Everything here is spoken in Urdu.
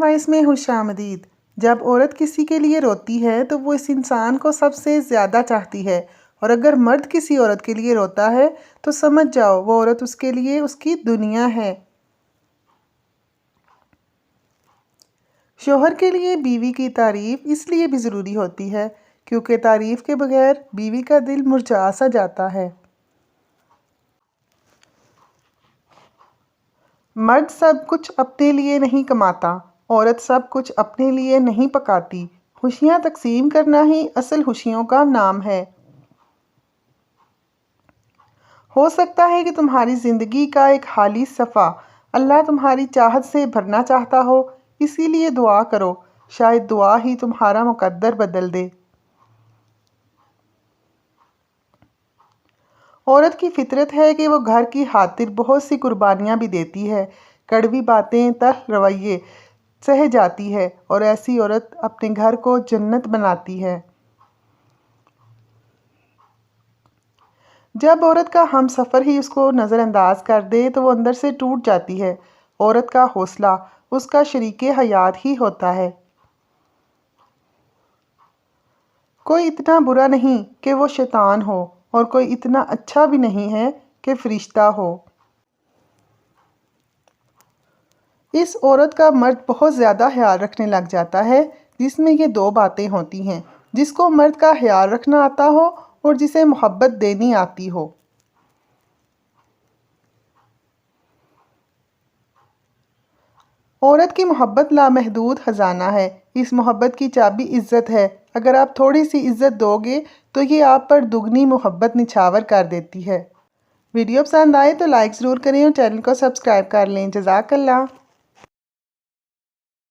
وائس میں خوش آمدید۔ جب عورت کسی کے لیے روتی ہے تو وہ اس انسان کو سب سے زیادہ چاہتی ہے، اور اگر مرد کسی عورت کے لیے روتا ہے تو سمجھ جاؤ وہ عورت اس کے لیے اس کی دنیا ہے۔ شوہر کے لیے بیوی کی تعریف اس لیے بھی ضروری ہوتی ہے کیونکہ تعریف کے بغیر بیوی کا دل مرجھا سا جاتا ہے۔ مرد سب کچھ اپنے لیے نہیں کماتا، عورت سب کچھ اپنے لیے نہیں پکاتی۔ خوشیاں تقسیم کرنا ہی اصل خوشیوں کا نام ہے۔ ہو سکتا ہے کہ تمہاری زندگی کا ایک خالی صفحہ اللہ تمہاری چاہت سے بھرنا چاہتا ہو، اسی لیے دعا کرو، شاید دعا ہی تمہارا مقدر بدل دے۔ عورت کی فطرت ہے کہ وہ گھر کی خاطر بہت سی قربانیاں بھی دیتی ہے، کڑوی باتیں، تلخ رویے سہ جاتی ہے، اور ایسی عورت اپنے گھر کو جنت بناتی ہے۔ جب عورت کا ہم سفر ہی اس کو نظر انداز کر دے تو وہ اندر سے ٹوٹ جاتی ہے۔ عورت کا حوصلہ اس کا شریک حیات ہی ہوتا ہے۔ کوئی اتنا برا نہیں کہ وہ شیطان ہو، اور کوئی اتنا اچھا بھی نہیں ہے کہ فرشتہ ہو۔ اس عورت کا مرد بہت زیادہ خیال رکھنے لگ جاتا ہے، جس میں یہ دو باتیں ہوتی ہیں، جس کو مرد کا خیال رکھنا آتا ہو اور جسے محبت دینی آتی ہو۔ عورت کی محبت لامحدود خزانہ ہے۔ اس محبت کی چابی عزت ہے۔ اگر آپ تھوڑی سی عزت دو گے تو یہ آپ پر دگنی محبت نچھاور کر دیتی ہے۔ ویڈیو پسند آئے تو لائک ضرور کریں اور چینل کو سبسکرائب کر لیں۔ جزاک اللہ۔